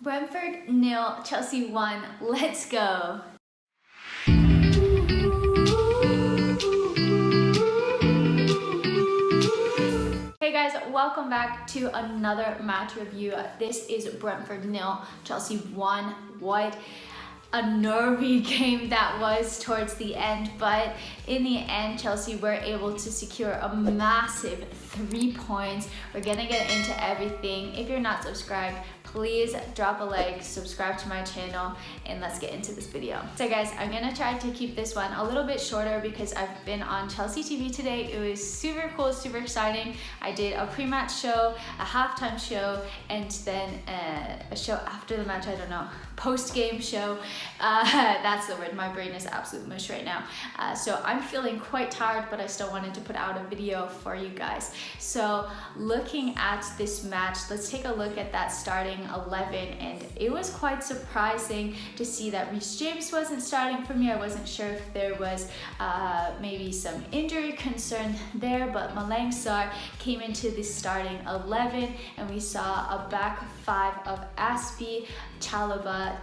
Brentford 0, Chelsea 1. Let's go. Hey guys, welcome back to another match review. This is Brentford 0, Chelsea 1. What a nervy game that was towards the end, but in the end Chelsea were able to secure a massive 3 points. We're gonna get into everything. If you're not subscribed, please drop a like, subscribe to my channel, and let's get into this video. So guys, I'm gonna try to keep this one a little bit shorter because I've been on Chelsea TV today. It was super cool, super exciting. I did a pre-match show, a halftime show, and then a show after the match, I don't know, post-game show. That's the word, my brain is absolute mush right now. So I'm feeling quite tired, but I still wanted to put out a video for you guys. So looking at this match, let's take a look at that starting 11, and it was quite surprising to see that Reece James wasn't starting for me. I wasn't sure if there was maybe some injury concern there, but Malang Sarr came into the starting 11, and we saw a back five of Aspi, Chalobah,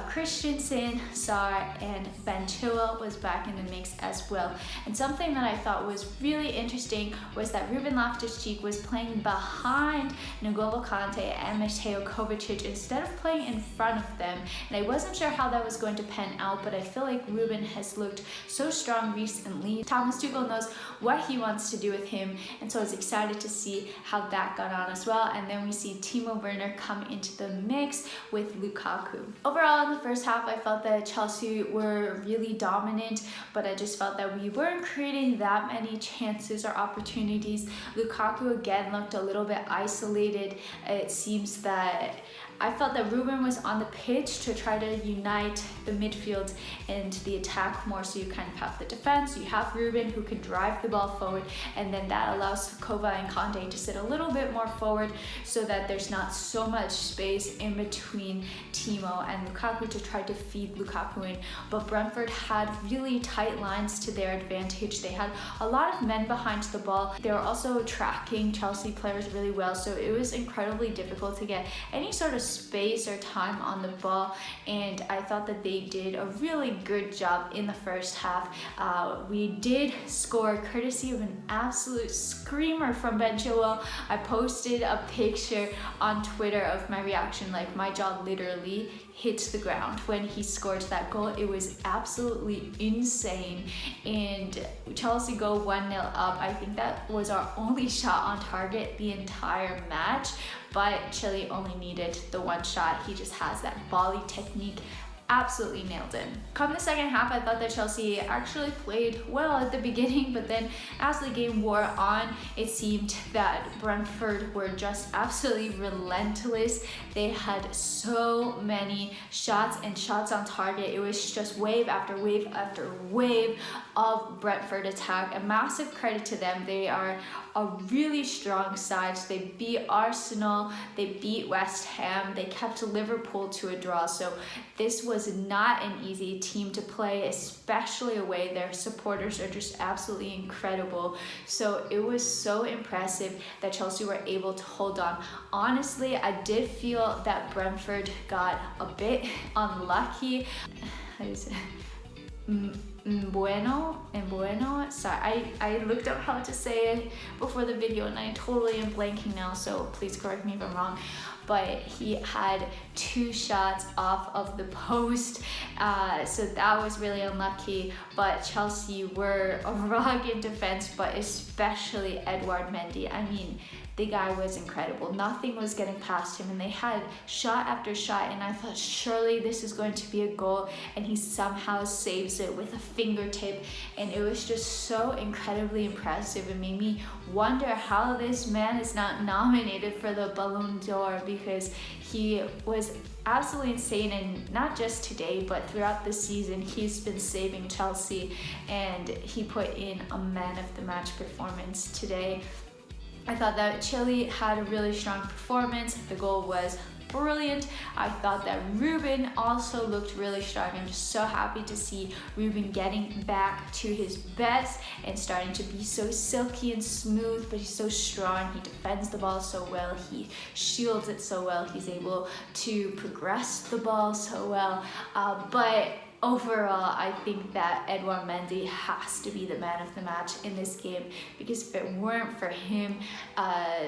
Christensen, Sarr, and Chilwell was back in the mix as well. And something that I thought was really interesting was that Ruben Loftus-Cheek was playing behind N'Golo Kante and Mateo Kovacic instead of playing in front of them. And I wasn't sure how that was going to pan out, but I feel like Ruben has looked so strong recently. Thomas Tuchel knows what he wants to do with him, and so I was excited to see how that got on as well. And then we see Timo Werner come into the mix with Lukaku. Overall, in the first half, I felt that Chelsea were really dominant, but I just felt that we weren't creating that many chances or opportunities. Lukaku again looked a little bit isolated. It seems that I felt that Ruben was on the pitch to try to unite the midfield and the attack more. So you kind of have the defense, you have Ruben who can drive the ball forward, and then that allows Kova and Kante to sit a little bit more forward so that there's not so much space in between Timo and Lukaku to try to feed Lukaku in. But Brentford had really tight lines to their advantage. They had a lot of men behind the ball. They were also tracking Chelsea players really well, so it was incredibly difficult to get any sort of space or time on the ball, and I thought that they did a really good job in the first half. We did score courtesy of an absolute screamer from Chilwell. I posted a picture on Twitter of my reaction, like my jaw literally hit the ground when he scored that goal. It was absolutely insane, and Chelsea go 1-0 up. I think that was our only shot on target the entire match, but Chile only needed the one shot. He just has that volley technique. Absolutely nailed it. Come the second half, I thought that Chelsea actually played well at the beginning, but then as the game wore on, it seemed that Brentford were just absolutely relentless. They had so many shots and shots on target. It was just wave after wave after wave of Brentford attack. A massive credit to them. They are a really strong side. They beat Arsenal, they beat West Ham, they kept Liverpool to a draw. So this was not an easy team to play, especially away. Their supporters are just absolutely incredible. So it was so impressive that Chelsea were able to hold on. Honestly, I did feel that Brentford got a bit unlucky. How do you say? Bueno, sorry, I looked up how to say it before the video and I totally am blanking now, so please correct me if I'm wrong. But he had 2 shots off of the post, so that was really unlucky. But Chelsea were a rock in defense, but especially Edouard Mendy. I mean, the guy was incredible. Nothing was getting past him, and they had shot after shot, and I thought surely this is going to be a goal, and he somehow saves it with a fingertip, and it was just so incredibly impressive. It made me wonder how this man is not nominated for the Ballon d'Or, because he was absolutely insane, and not just today but throughout the season he's been saving Chelsea, and he put in a man of the match performance today. I thought that Chile had a really strong performance. The goal was brilliant. I thought that Ruben also looked really strong. I'm just so happy to see Ruben getting back to his best and starting to be so silky and smooth, but he's so strong. He defends the ball so well, he shields it so well, he's able to progress the ball so well, but overall, I think that Edouard Mendy has to be the man of the match in this game, because if it weren't for him,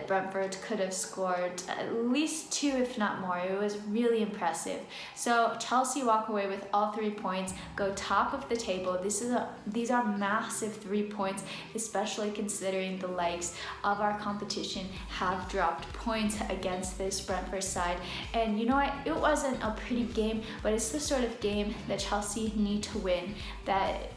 Brentford could have scored at least 2, if not more. It was really impressive. So Chelsea walk away with all 3 points, go top of the table. These are massive 3 points, especially considering the likes of our competition have dropped points against this Brentford side. And you know what? It wasn't a pretty game, but it's the sort of game that Chelsea need to win, that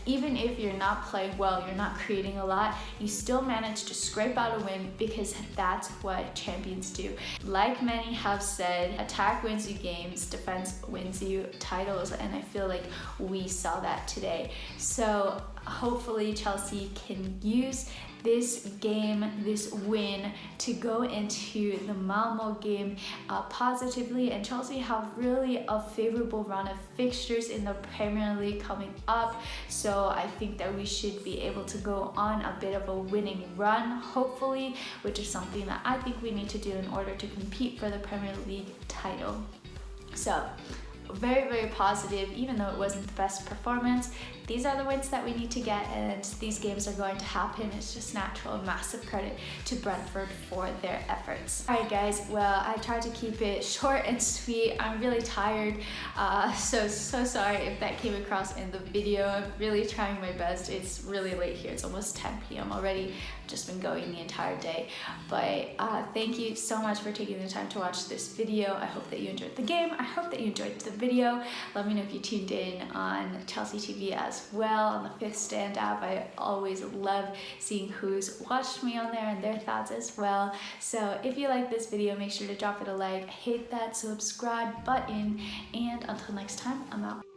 even if you're not playing well, you're not creating a lot, you still manage to scrape out a win, because that's what champions do. Like many have said, attack wins you games, defense wins you titles, and I feel like we saw that today. So hopefully Chelsea can use this game, this win, to go into the Malmo game positively, and Chelsea have really a favorable run of fixtures in the Premier League coming up, so I think that we should be able to go on a bit of a winning run, hopefully, which is something that I think we need to do in order to compete for the Premier League title. So very, very positive, even though it wasn't the best performance. These are the wins that we need to get, and these games are going to happen. It's just natural. Massive credit to Brentford for their efforts. Alright guys, well, I tried to keep it short and sweet. I'm really tired, so sorry if that came across in the video. I'm really trying my best. It's really late here. It's almost 10 p.m. already. I've just been going the entire day, but thank you so much for taking the time to watch this video. I hope that you enjoyed the game. I hope that you enjoyed the video. Let me know if you tuned in on Chelsea TV as well on the Fifth Stand app. I always love seeing who's watched me on there and their thoughts as well. So if you like this video, make sure to drop it a like, hit that subscribe button, and until next time, I'm out.